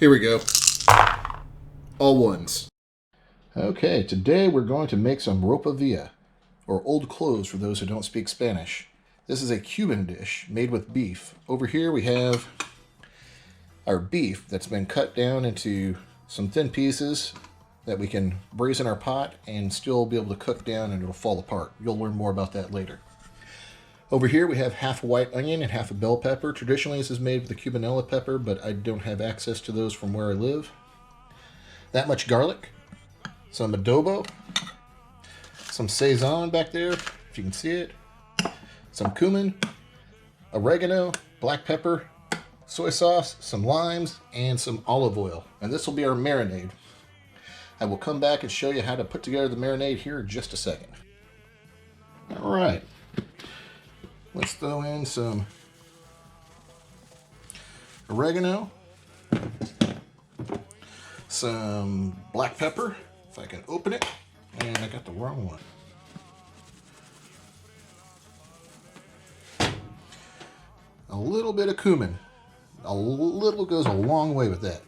Here we go. All ones. Okay, today we're going to make some Ropa Vieja, or old clothes for those who don't speak Spanish. This is a Cuban dish made with beef. Over here we have our beef that's been cut down into some thin pieces that we can braise in our pot and still be able to cook down, and it'll fall apart. You'll learn more about that later. Over here we have half a white onion and half a bell pepper. Traditionally this is made with the cubanella pepper, but I don't have access to those from where I live. That much garlic, some adobo, some sazon back there, if you can see it, some cumin, oregano, black pepper, soy sauce, some limes, and some olive oil. And this will be our marinade. I will come back and show you how to put together the marinade here in just a second. All right. Let's throw in some oregano, some black pepper, if I can open it, and I got the wrong one. A little bit of cumin. A little goes a long way with that.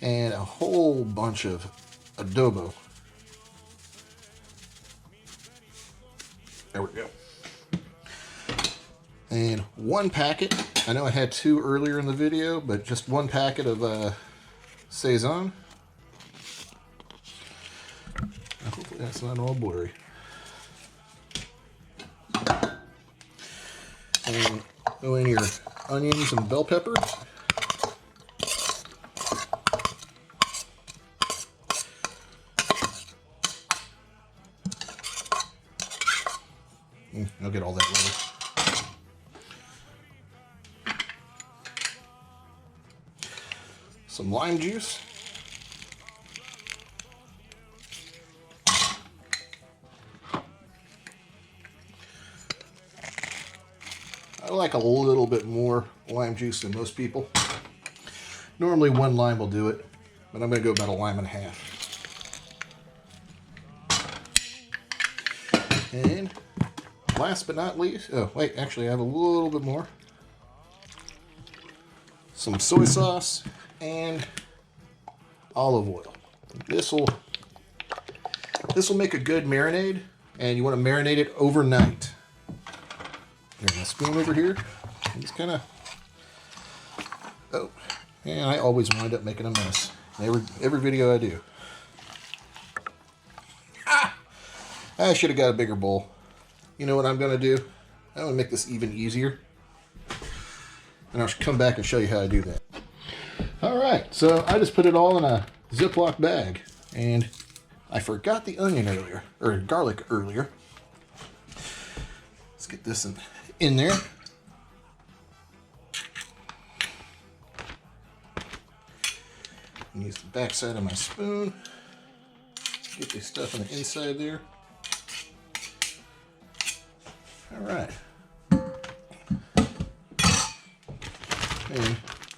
And a whole bunch of adobo. There we go. And one packet, I know I had two earlier in the video, but just one packet of sazon. Hopefully that's not all blurry. And throw in your onions and bell peppers. I'll get all that later. Some lime juice. I like a little bit more lime juice than most people. Normally one lime will do it, but I'm going to go about a lime and a half. And last but not least, oh wait, actually I have a little bit more. Some soy sauce and olive oil. This will make a good marinade, and you want to marinate it overnight. There's my spoon over here. Just kind of, oh, and I always wind up making a mess. Every video I do. I should have got a bigger bowl. You know what I'm going to do? I'm going to make this even easier, and I'll come back and show you how I do that. Alright, so I just put it all in a Ziploc bag, and I forgot the onion earlier, or garlic earlier. Let's get this in there. Use the back side of my spoon. Get this stuff on the inside there. Alright. And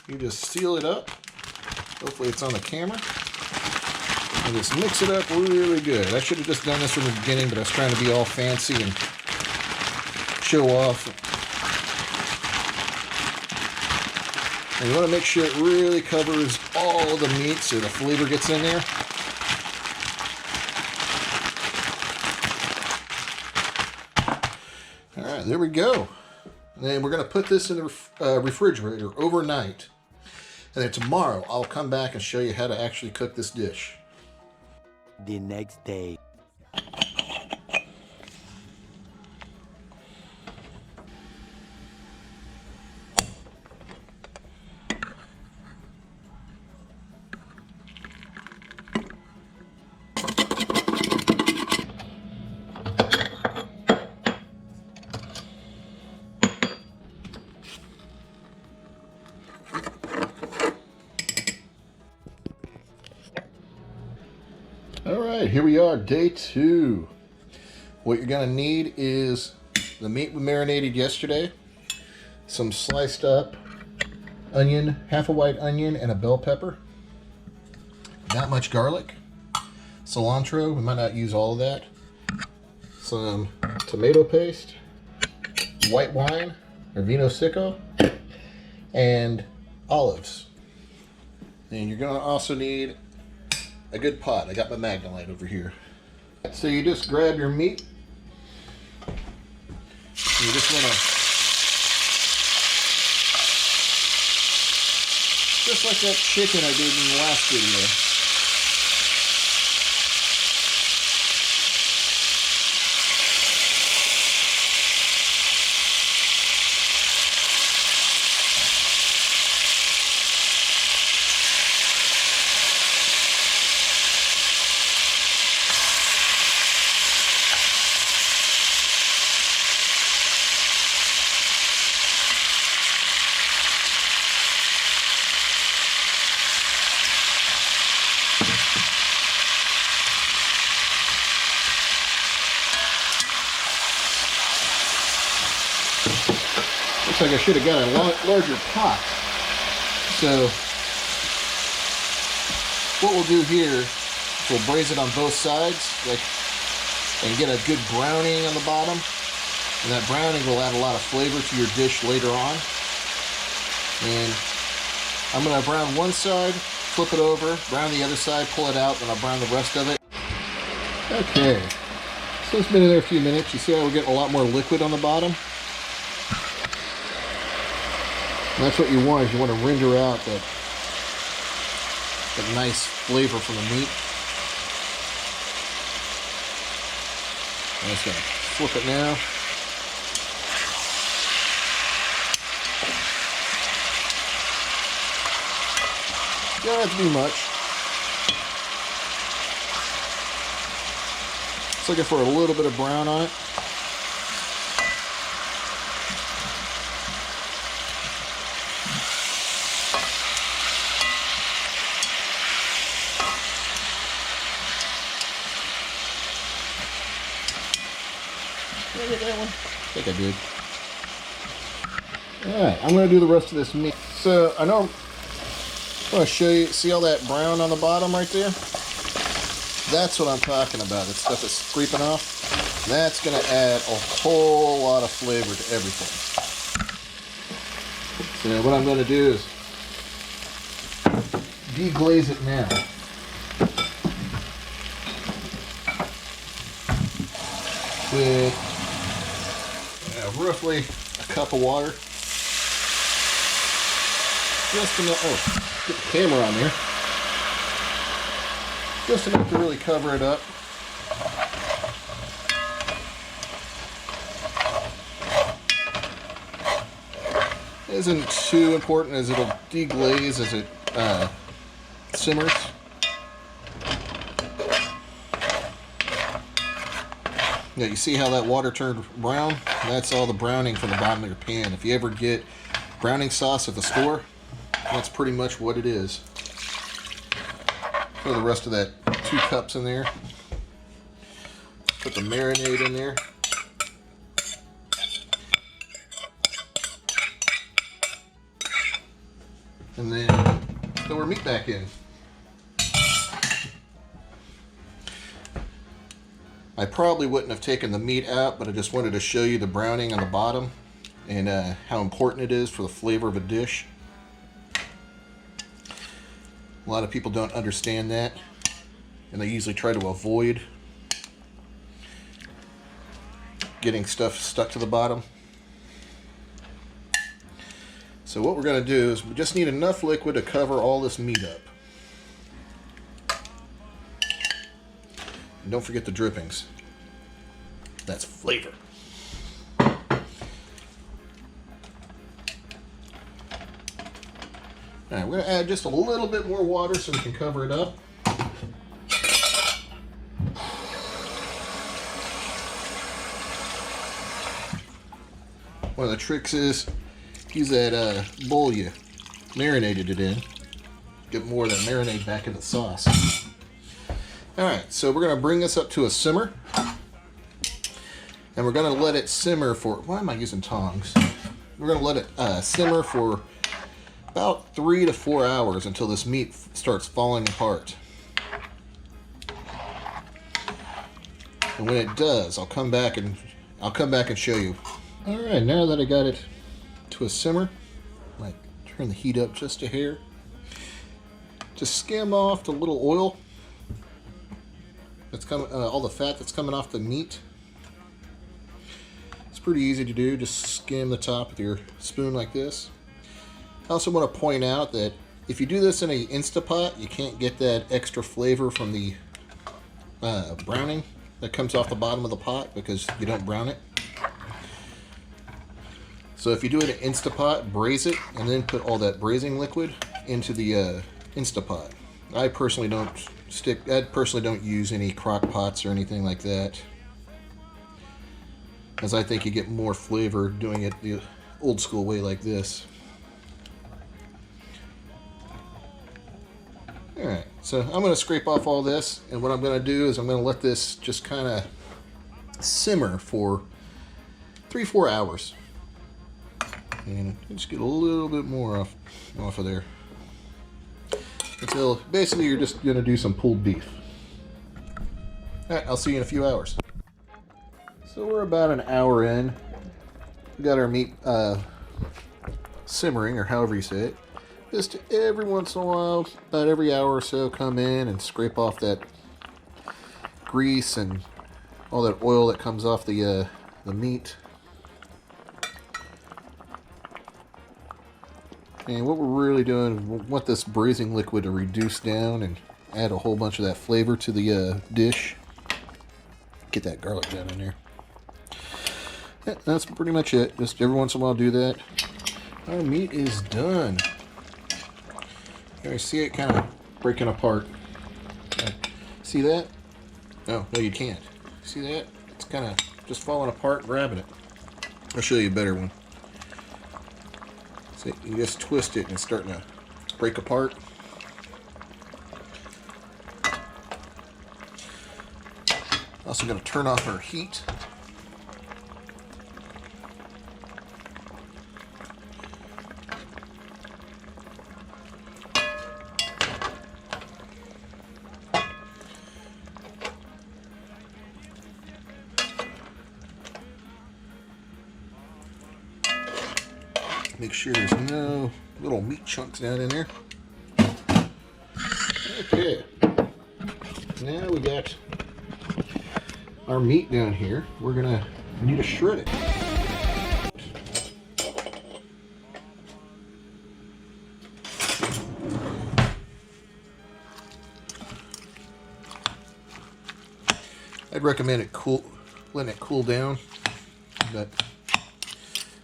you just seal it up. Hopefully it's on the camera. And just mix it up really good. I should have just done this from the beginning, but I was trying to be all fancy and show off. And you want to make sure it really covers all the meat so the flavor gets in there. Alright, there we go. And then we're going to put this in the refrigerator overnight. And then tomorrow I'll come back and show you how to actually cook this dish. The next day. Alright, here we are, day 2. What you're going to need is the meat we marinated yesterday, some sliced up onion, half a white onion and a bell pepper, that much garlic, cilantro, we might not use all of that, some tomato paste, white wine or vino secco, and olives. And you're going to also need a good pot. I got my Magnolite over here. So you just grab your meat. You just want to, just like that chicken I did in the last video. Looks like I should have got a larger pot. So what we'll do here is we'll braise it on both sides, and get a good browning on the bottom. And that browning will add a lot of flavor to your dish later on. And I'm going to brown one side, flip it over, brown the other side, pull it out, then I'll brown the rest of it. Okay, so it's been in there a few minutes. You see how we're getting a lot more liquid on the bottom? And that's what you want, is you want to render out that nice flavor from the meat. I'm just going to flip it now. You don't have to do much. Just looking for a little bit of brown on it. Did I get that one? I think I did. Alright, I'm going to do the rest of this meat. So, I know I want to show you, see all that brown on the bottom right there? That's what I'm talking about, that stuff that's creeping off. That's going to add a whole lot of flavor to everything. So what I'm going to do is deglaze it now. With roughly a cup of water. Just enough, oh, get the camera on there. Just enough to really cover it up. Isn't too important, as it'll deglaze as it simmers. Yeah, you see how that water turned brown? That's all the browning from the bottom of your pan. If you ever get browning sauce at the store, that's pretty much what it is. Throw the rest of that 2 cups in there. Put the marinade in there. And then throw our meat back in. I probably wouldn't have taken the meat out, but I just wanted to show you the browning on the bottom and how important it is for the flavor of a dish. A lot of people don't understand that, and they usually try to avoid getting stuff stuck to the bottom. So what we're going to do is we just need enough liquid to cover all this meat up. And don't forget the drippings. That's flavor. Alright, we're going to add just a little bit more water so we can cover it up. One of the tricks is use that bowl you marinated it in. Get more of that marinade back in the sauce. Alright, so we're going to bring this up to a simmer. And we're going to let it simmer for... Why am I using tongs? We're going to let it simmer for about 3 to 4 hours until this meat starts falling apart. And when it does, I'll come back and show you. All right, now that I got it to a simmer, I might turn the heat up just a hair. Just skim off the little oil that's coming, all the fat that's coming off the meat. It's pretty easy to do. Just skim the top with your spoon like this. I also want to point out that if you do this in an Instapot, you can't get that extra flavor from the browning that comes off the bottom of the pot because you don't brown it. So if you do it in Instapot, braise it, and then put all that braising liquid into the Instapot. I personally don't use any crock pots or anything like that, as I think you get more flavor doing it the old school way like this. Alright, so I'm going to scrape off all this, and what I'm going to do is I'm going to let this just kind of simmer for 3-4 hours. And just get a little bit more off of there. Until basically you're just going to do some pulled beef. Alright, I'll see you in a few hours. So we're about an hour in. We got our meat simmering, or however you say it. Just every once in a while, about every hour or so, come in and scrape off that grease and all that oil that comes off the meat. And what we're really doing, we want this braising liquid to reduce down and add a whole bunch of that flavor to the dish. Get that garlic down in there. Yeah, that's pretty much it. Just every once in a while do that. Our meat is done. I see it kind of breaking apart. See that? Oh, no, you can't. See that? It's kind of just falling apart, grabbing it. I'll show you a better one. See, you just twist it and it's starting to break apart. Also going to turn off our heat. Make sure there's no little meat chunks down in there. Okay. Now we got our meat down here. We're gonna need to shred it. I'd recommend it letting it cool down, but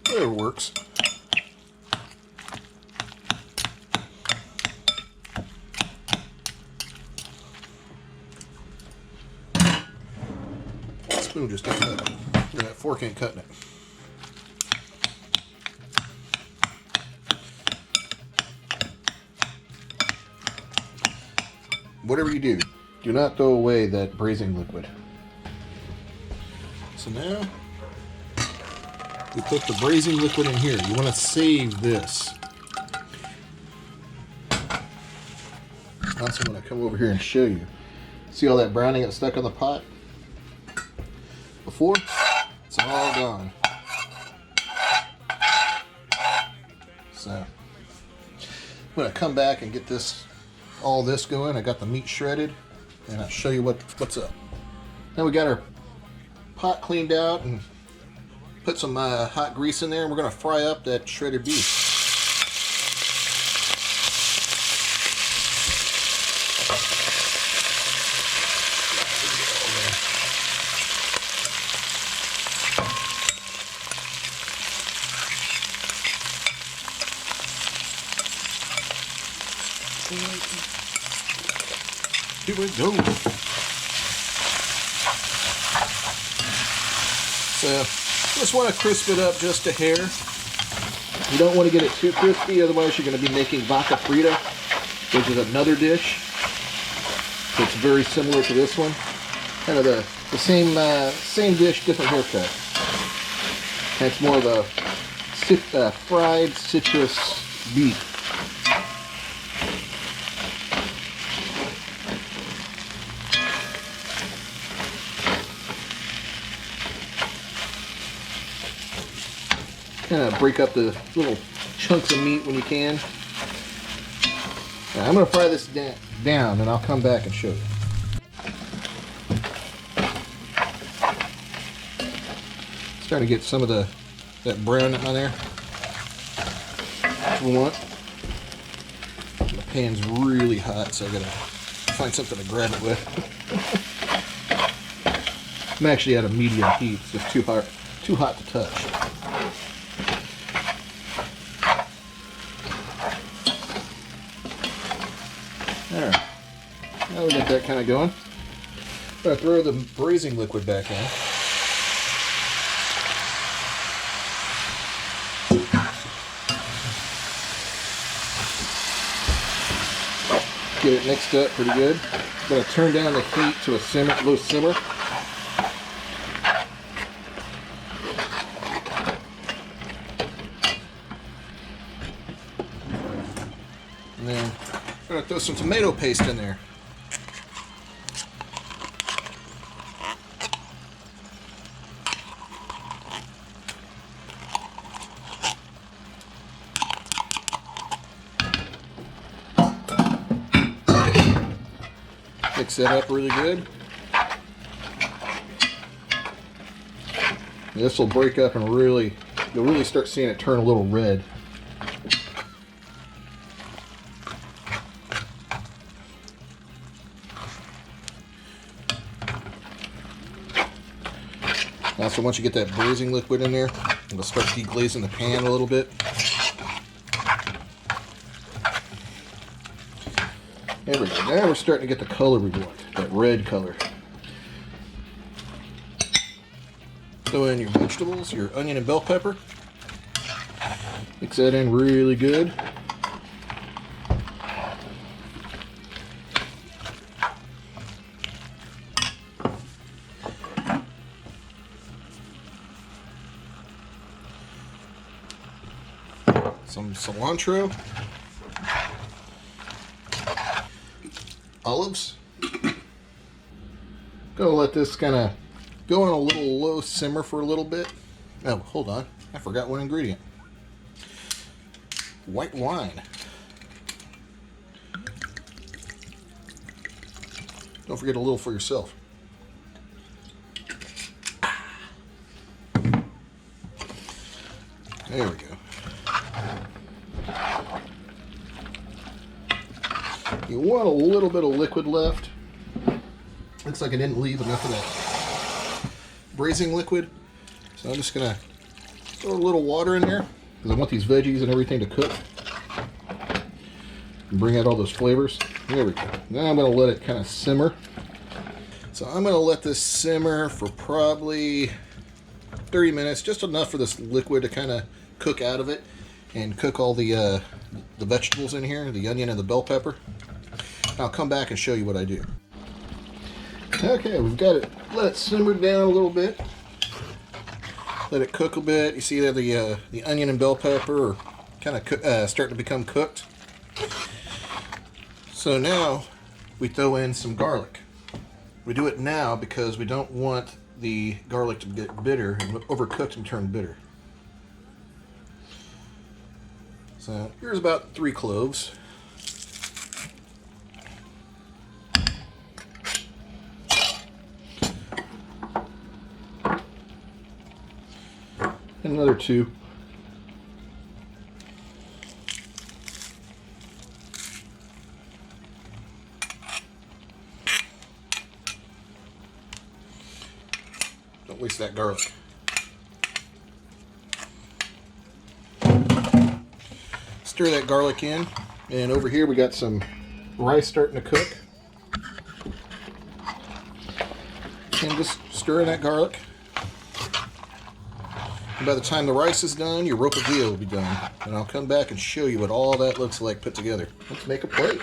whatever works. Spoon just ain't cutting it. That fork ain't cutting it. Whatever you do, do not throw away that braising liquid. So now we put the braising liquid in here. You want to save this. Also, I'm going to come over here and show you. See all that browning that stuck on the pot? Before, it's all gone. So I'm going to come back and get all this going. I got the meat shredded, and I'll show you what's up. Now we got our pot cleaned out and put some hot grease in there, and we're going to fry up that shredded beef. Here we go. So, just want to crisp it up just a hair. You don't want to get it too crispy, otherwise you're going to be making vaca frita, which is another dish. So it's very similar to this one. Kind of the same dish, different haircut. And it's more of a fried citrus beef. Kind of break up the little chunks of meat when you can. Now, I'm going to fry this down and I'll come back and show you. Starting to get some of that brown on there. That's what we want. The pan's really hot, so I gotta find something to grab it with. I'm actually at a medium heat, it's just too hot to touch. Alright, now we got that kind of going. I'm gonna throw the braising liquid back in. Get it mixed up pretty good. I'm going to turn down the heat to a low simmer. And then I'm going to throw some tomato paste in there. Mix that up really good. This will break up and you'll really start seeing it turn a little red. Now, so once you get that braising liquid in there, it'll start deglazing the pan a little bit. There we go. Now we're starting to get the color we want, that red color. Throw in your vegetables, your onion and bell pepper. Mix that in really good. Some cilantro. Olives. Gonna let this kind of go on a little low simmer for a little bit. Oh, hold on. I forgot one ingredient. White wine. Don't forget a little for yourself. There we go. You want a little bit of liquid left. Looks like I didn't leave enough of that braising liquid. So I'm just going to throw a little water in there because I want these veggies and everything to cook. And bring out all those flavors. There we go. Now I'm going to let it kind of simmer. So I'm going to let this simmer for probably 30 minutes. Just enough for this liquid to kind of cook out of it and cook all the vegetables in here, the onion and the bell pepper. I'll come back and show you what I do. Okay, we've got it. Let it simmer down a little bit. Let it cook a bit. You see that the onion and bell pepper are kind of starting to become cooked. So now we throw in some garlic. We do it now because we don't want the garlic to get bitter and overcooked and turn bitter. So here's about 3 cloves. And another 2. Don't waste that garlic. Stir that garlic in, and over here we got some rice starting to cook. And just stir in that garlic. And by the time the rice is done, your Ropa Vieja will be done. And I'll come back and show you what all that looks like put together. Let's make a plate.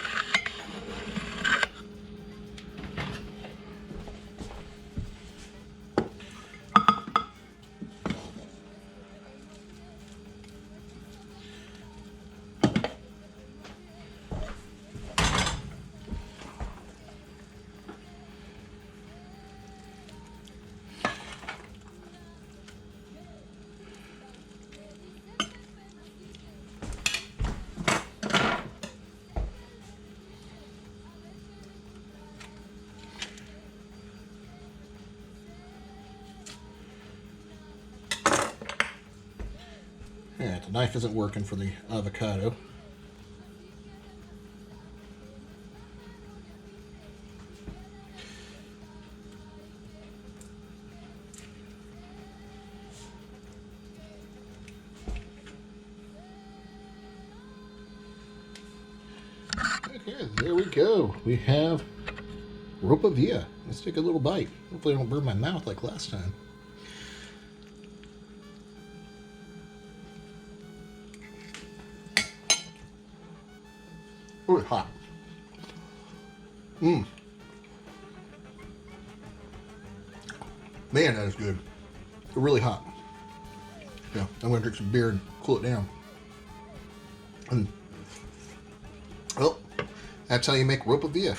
The knife isn't working for the avocado. Okay, there we go. We have Ropa Vieja. Let's take a little bite. Hopefully I don't burn my mouth like last time. Oh, it's hot. Man, that is good. Really hot. Yeah, I'm gonna drink some beer and cool it down. And well, that's how you make Ropa Vieja.